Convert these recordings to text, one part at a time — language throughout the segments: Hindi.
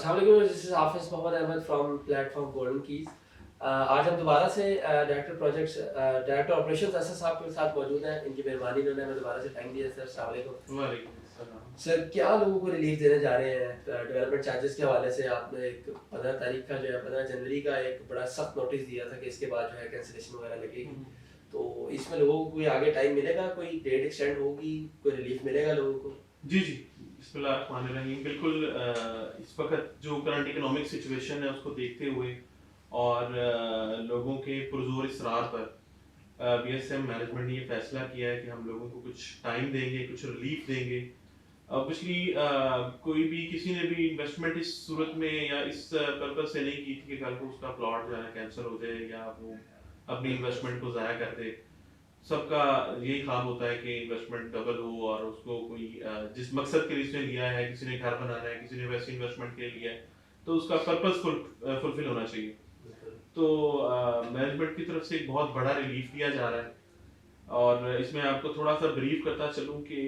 अस्सलाम वालेकुम, this is Hafiz Mohammad Ahmed from platform golden keys. आज हम दोबारा से डायरेक्टर ऑपरेशंस असद साहब के साथ मौजूद हैं। इनकी मेहरबानी, इन्होंने हमें दोबारा से टाइम दिया। सर अस्सलाम वालेकुम। वालेकुम अस्सलाम। सर, क्या लोगों को रिलीफ देने जा रहे हैं डेवलपमेंट चार्जेस के हवाले से? आपने एक 15 तारीख का जो है 15 जनवरी का एक बड़ा सख्त नोटिस दिया था कि इसके बाद जो है कैंसिलेशन वगैरह लगेगी। तो इसमें लोगों को कोई आगे टाइम मिलेगा, कोई डेट एक्सटेंड होगी, कोई रिलीफ मिलेगा लोगों को? जी जी, बिस्मिल्लाहिर्रहमानिर्रहीम। बिल्कुल इस वक्त जो करंट इकोनॉमिक सिचुएशन है उसको देखते हुए और लोगों के पुरजोर इसरार पर बीएसएम मैनेजमेंट ने ये फैसला किया है कि हम लोगों को कुछ टाइम देंगे, कुछ रिलीफ देंगे। ऑब्वियसली कोई भी किसी ने भी इन्वेस्टमेंट इस सूरत में या इस पर्पज से नहीं की थी कि कल को उसका प्लॉट जो है कैंसिल हो जाए या वो अपनी इन्वेस्टमेंट को ज़ाया कर दे। सबका यही ख्वाब होता है कि इन्वेस्टमेंट डबल हो और उसको कोई जिस मकसद के लिए इसने लिया है, किसी ने घर बनाना है, किसी ने वैसी इन्वेस्टमेंट के लिए लिया है, तो उसका पर्पस फुलफिल होना चाहिए। तो मैनेजमेंट की तरफ से एक बहुत बड़ा रिलीफ दिया जा रहा है और इसमें आपको थोड़ा सा ब्रीफ करता चलूँ कि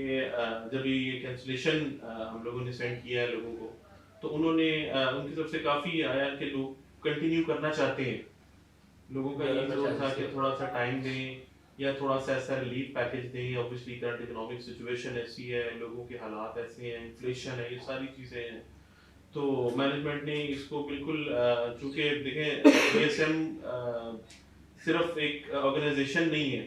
जब ये कैंसिलेशन हम लोगों ने सेंड किया है लोगों को, तो उन्होंने उनकी तरफ से काफ़ी आया कि लोग कंटिन्यू करना चाहते हैं। लोगों का ये जोर था कि थोड़ा सा टाइम दें या थोड़ा सा ऐसा रिलीफ पैकेज दें। ऑब्वियसली करंट इकोनॉमिक सिचुएशन ऐसी है, लोगों के हालात ऐसे हैं, इन्फ्लेशन है, ये सारी चीज़ें हैं। तो मैनेजमेंट ने इसको बिल्कुल चूँकि देखें बीएसएम सिर्फ एक ऑर्गेनाइजेशन नहीं है,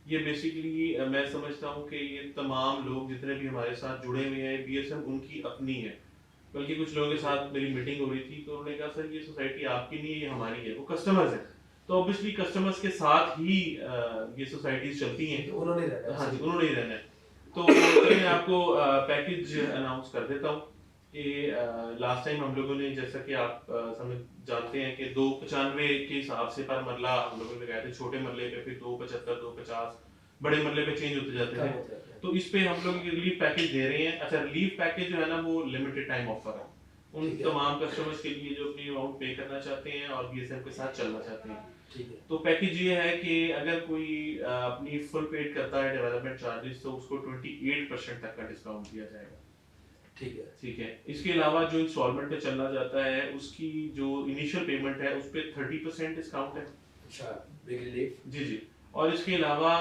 ये बेसिकली मैं समझता हूँ कि ये तमाम लोग जितने भी हमारे साथ जुड़े हुए हैं, बीएसएम उनकी अपनी है। बल्कि कुछ लोगों के साथ मेरी मीटिंग हो रही थी तो उन्होंने कहा सर ये सोसाइटी आपकी नहीं है, ये हमारी है। वो कस्टमर्स है, तो ऑब्वियसली कस्टमर्स के साथ ही ये सोसाइटीज चलती हैं। तो उन्होंने रहना है। हाँ जी, उन्होंने ही रहना है। तो चलिए मैं आपको पैकेज अनाउंस कर देता हूँ कि लास्ट टाइम हम लोगों ने, जैसा कि आप समझ जानते हैं कि 295 के हिसाब से पर मरला हम लोगों ने गए थे। छोटे मरले पे फिर 275, 250, बड़े मरले पे चेंज होते जाते थे। तो इस पे हम लोग रिलीफ पैकेज दे रहे हैं। अच्छा, रिलीफ पैकेज जो है ना वो लिमिटेड टाइम ऑफर है उन तमाम कस्टमर्स के लिए जो अपनी अमाउंट पे करना चाहते हैं और बीएसएम के साथ चलना चाहते हैं। ठीक है। तो पैकेज ये है कि अगर कोई अपनी फुल पेड करता है डेवलपमेंट चार्जेस, तो उसको 28% तक का डिस्काउंट दिया जाएगा। ठीक है। ठीक है। इसके अलावा जो इंस्टॉलमेंट पे चलना जाता है उसकी जो इनिशियल पेमेंट है उस पर 30% डिस्काउंट है। अच्छा, बिग रिलीफ। जी जी। और इसके अलावा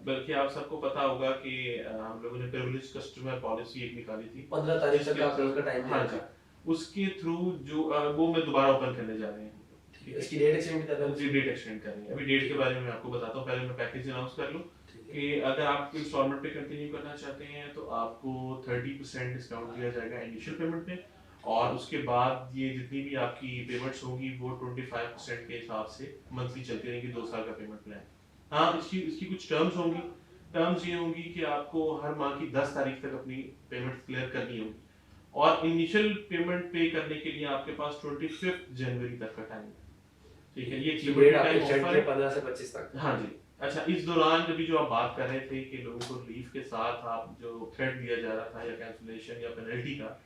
बल्कि आप सबको पता होगा कि हम लोगों ने प्रिविलेज कस्टमर पॉलिसी एक निकाली थी 15 तारीख तक आप लोगों का टाइम हाँ जी, उसके थ्रू जो वो मैं दोबारा ओपन करने जा रहे हैं। ठीक है, इसकी डेट एक्सटेंड कर रहे हैं। जी, डेट एक्सटेंड कर रहे हैं। अभी डेट के बारे में मैं आपको बताता हूँ, पहले मैं पैकेज अनाउंस कर लूँ कि अगर आप इंस्टॉलमेंट पे कंटिन्यू करना चाहते हैं तो आपको 30% डिस्काउंट दिया जाएगा इनिशियल पेमेंट पे और उसके बाद ये जितनी भी आपकी पेमेंट्स होंगी वो 25% के हिसाब से मंथली चलती रहेंगी, 2 साल का पेमेंट प्लान। हाँ, इसकी इसकी कुछ टर्म्स होंगी। टर्म्स ये होंगी कि आपको हर माह की 10 तारीख तक अपनी पेमेंट क्लियर करनी होगी और इनिशियल पेमेंट पे करने के लिए आपके पास 25 जनवरी तक का टाइम है। ठीक है, ये डेट आपकी ऑफर है 15 से 25 तक। हाँ जी। अच्छा, इस दौरान जब जो आप बात कर रहे थे कि लोगों को रिलीफ के साथ आप जो थ्रेट दिया जा रहा था या कैंसिलेशन या पेनल्टी का,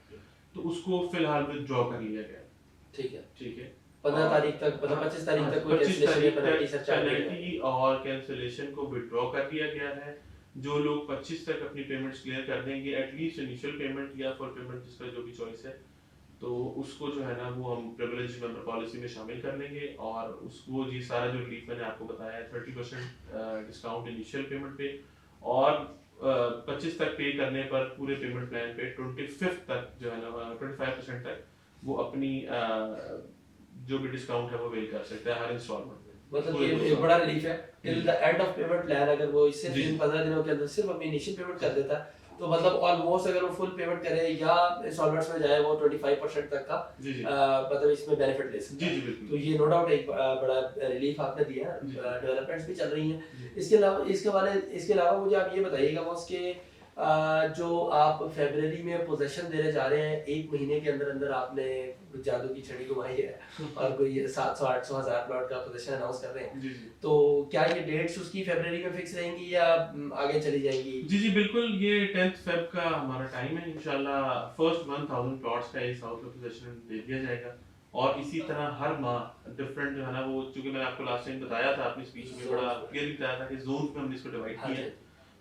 तो उसको फिलहाल विथड्रॉ कर लिया गया। ठीक है। ठीक है। 15 तारीख तक, मतलब 25 तारीख तक कोई 25 कैंसिलेशन या तारीख तक पेनल्टी पेनल्टी और कैंसिलेशन को विथड्रॉ कर दिया गया है। जो लोग 25 तक अपनी पेमेंट्स क्लियर कर देंगे, एटलीस्ट इनिशियल पेमेंट या फुल पेमेंट जिसका जो भी चॉइस है, तो उसको जो है ना वो हम प्रिविलेज मेंबर पॉलिसी में शामिल कर लेंगे और उसको जी सारा जो रिलीफ मैंने आपको बताया है 30% डिस्काउंट इनिशियल पेमेंट पे और 25 तक पे करने पर पूरे पेमेंट प्लान पे 25 तक जो है ना 25% तक वो अपनी जो भी डिस्काउंट है वो वेल कर सकता है हर इंस्टॉलमेंट में। मतलब ये एक बड़ा रिलीफ है till the end of payment plan. अगर वो इससे 15 दिनों के अंदर सिर्फ अपनी इनिशियल पेमेंट कर देता है तो मतलब ऑलमोस्ट अगर वो फुल पेमेंट करे या इंस्टॉलमेंट्स में जाए वो 25% तक का मतलब इसमें बेनिफिट ले सकता है। तो ये नो डाउट एक बड़ा रिलीफ आपने दिया है। डेवलपमेंट्स भी चल रही हैं। इसके अलावा मुझे आप ये बताइएगा बॉस के जो आप फरवरी में पोजीशन देने जा रहे हैं, 1 महीने के अंदर अंदर आपने जादू की छड़ी घुमाई है और कोई 700-800 हज़ार प्लॉट का पोजीशन अनाउंस कर रहे हैं। तो क्या ये डेट्स उसकी फरवरी में फिक्स रहेंगी या आगे चली जाएंगी? जी बिल्कुल, ये 10th फेब का हमारा टाइम है। इंशाल्लाह फर्स्ट 1000 प्लॉट्स का ये साउथ में पोजीशन दे दिया जाएगा और इसी तरह हर माह डिफरेंट जो है ना वो, चूंकि मैंने आपको लास्ट टाइम बताया था अपनी स्पीच में बड़ा क्लियरली बताया था कि जोन्स में हमने इसको डिवाइड किया है।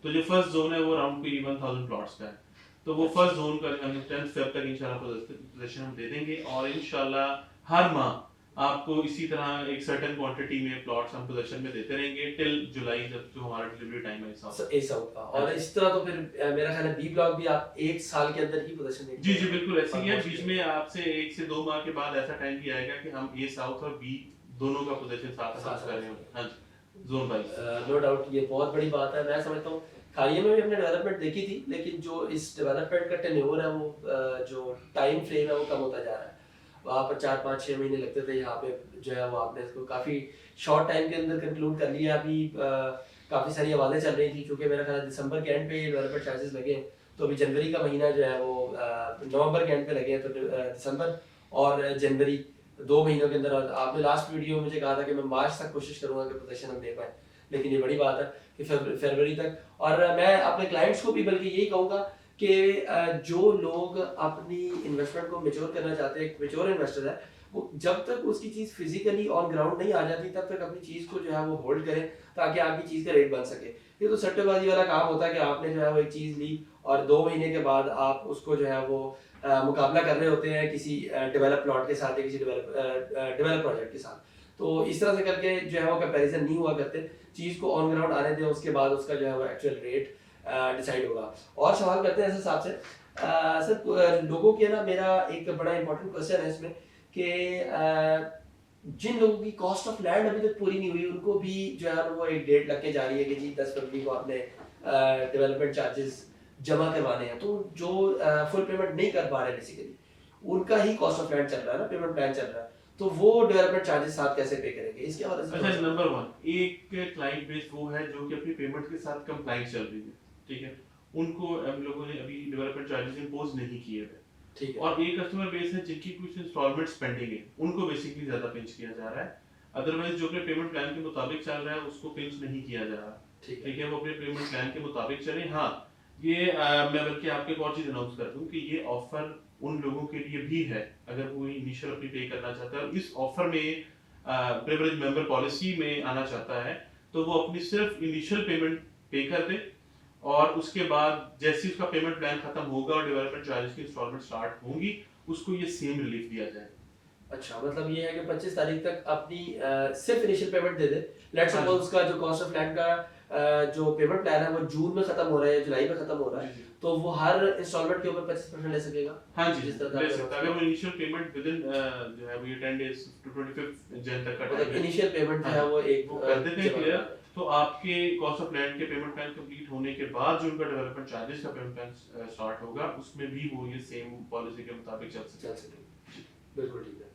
तो जो फर्स्ट जोन है वो अराउंड कोई 1000 प्लॉट्स का है तो वो फर्स्ट जोन का हम 10 फेब तक इंशाल्लाह पोजीशन हम दे देंगे, और इंशाल्लाह हर माह आपको इसी तरह एक सर्टेन क्वांटिटी में प्लॉट्स हम पोजीशन में देते रहेंगे टिल जुलाई, जब जो हमारा डिलीवरी टाइम है हिसाब से। ऐसा होगा। और इस तरह तो फिर मेरा ख्याल है बी ब्लॉक भी आप 1 साल के अंदर ही पोजीशन देंगे। जी जी बिल्कुल ऐसे ही है, बीच में आपसे 1 से 2 माह के बाद ऐसा टाइम भी आएगा कि हम ए साउथ और बी दोनों का पोजीशन साथ साथ कर रहे होंगे। हाँ जी, जोन वाइज। नो डाउट ये बहुत बड़ी बात है। मैं समझता हूँ खालिया में भी हमने डेवलपमेंट देखी थी, लेकिन जो इस डेवलपमेंट का टेन्योर है वो जो टाइम फ्रेम है वो कम होता जा रहा है। वहाँ पर 4-5-6 महीने लगते थे, यहाँ पे जो है वो आपने इसको काफ़ी शॉर्ट टाइम के अंदर कंक्लूड कर लिया। अभी काफ़ी सारी आवाज़ें चल रही थी, क्योंकि मेरा ख्याल है दिसंबर के एंड पे डेवलपमेंट चार्जेस लगे हैं, तो अभी जनवरी का महीना जो है वो नवंबर के एंड पे लगे हैं, तो दिसंबर और जनवरी 2 महीनों के अंदर। आपने लास्ट वीडियो में मुझे कहा था कि मैं मार्च तक कोशिश करूँगा कि पोजीशन हम दे पाएँ, लेकिन ये बड़ी बात है कि फरवरी तक। और मैं अपने क्लाइंट्स को भी बल्कि यही कहूँगा कि जो लोग अपनी इन्वेस्टमेंट को मैच्योर करना चाहते हैं, मैच्योर इन्वेस्टर है, वो जब तक उसकी चीज़ फिजिकली ऑन ग्राउंड नहीं आ जाती तब तक अपनी चीज़ को जो है वो होल्ड करें, ताकि आपकी चीज़ का रेट बन सके। ये तो सट्टेबाजी वाला काम होता है कि आपने जो है वो एक चीज़ ली और 2 महीने के बाद आप उसको जो है वो मुकाबला कर रहे होते हैं किसी डेवलप प्लॉट के साथ या किसी डेवलप प्रोजेक्ट के साथ। तो इस तरह से करके जो है वो कंपैरिजन नहीं हुआ करते। चीज़ को ऑन ग्राउंड आने दें, उसके बाद उसका जो है वो एक्चुअल रेट डिसाइड होगा। और सवाल करते हैं इस हिसाब से सर, लोगों के ना मेरा एक बड़ा इंपॉर्टेंट क्वेश्चन है इसमें कि जिन लोगों की कॉस्ट ऑफ लैंड अभी तक पूरी नहीं हुई, उनको भी जो है वो एक डेट लग के जा रही है कि जी 10 फरवरी को आपने डेवलपमेंट चार्जेस जमा करवाने हैं। तो जो फुल पेमेंट नहीं कर पा रहे बेसिकली, उनका ही कॉस्ट ऑफ लैंड चल रहा है ना, पेमेंट प्लान चल रहा है, तो वो डेवलपमेंट चार्जेस साथ कैसे पे करेंगे, इसके हवाले से। अच्छा, नंबर 1 एक क्लाइंट बेस वो है जो कि अपनी पेमेंट के साथ कंप्लाइंस चल रही है, ठीक है, उनको हम लोगों ने अभी डेवलपमेंट चार्जेस इंपोज नहीं किए हुए, ठीक है। और एक कस्टमर बेस है जिनकी कुछ इंस्टॉलमेंट्स पेंडिंग है, उनको बेसिकली ज्यादा पिंच किया जा रहा है। अदरवाइज जो अपने पेमेंट प्लान के मुताबिक चल रहा है उसको पिंच नहीं किया जा रहा, ठीक है, वो अपने पेमेंट प्लान के मुताबिक चले। हाँ, ये मैं बल्कि आपको एक और चीज अनाउंस कर दूं कि ये ऑफर उन लोगों के लिए भी है अगर वो इनिशियल अपनी पे करना चाहता है, और इस ऑफर में प्रिविलेज मेंबर पॉलिसी में आना चाहता है, तो वो अपनी सिर्फ इनिशियल पेमेंट पे कर दे, और उसके बाद जैसे ही उसका पेमेंट प्लान खत्म होगा और डेवलपमेंट चार्जेस की इंस्टॉलमेंट स्टार्ट होंगी, उसको ये सेम रिलीफ दिया जाए। अच्छा, मतलब ये है कि 25 तारीख तक अपनी सिर्फ initial payment they they. Let's suppose उसका जो कॉस्ट ऑफ लैंड का जो पेमेंट प्लान है वो जून में खत्म हो रहा है या जुलाई में खत्म हो रहा है, तो वो हर इंस्टॉलमेंट के ऊपर 25% ले सकेगा। हाँ जी, ले सकता है। अगर वो इनिशियल पेमेंट विद इन जो है वो ये 10 डेज टू 25 जन तक का टाइम है, इनिशियल पेमेंट जो है वो एक वो कर देते हैं क्लियर, तो आपके कॉस्ट ऑफ लैंड के पेमेंट प्लान कंप्लीट होने के बाद जो उनका डेवलपमेंट चार्जेस का पेमेंट प्लान स्टार्ट होगा, उसमें भी वो ये सेम पॉलिसी के मुताबिक चल सकेगा। बिल्कुल ठीक है।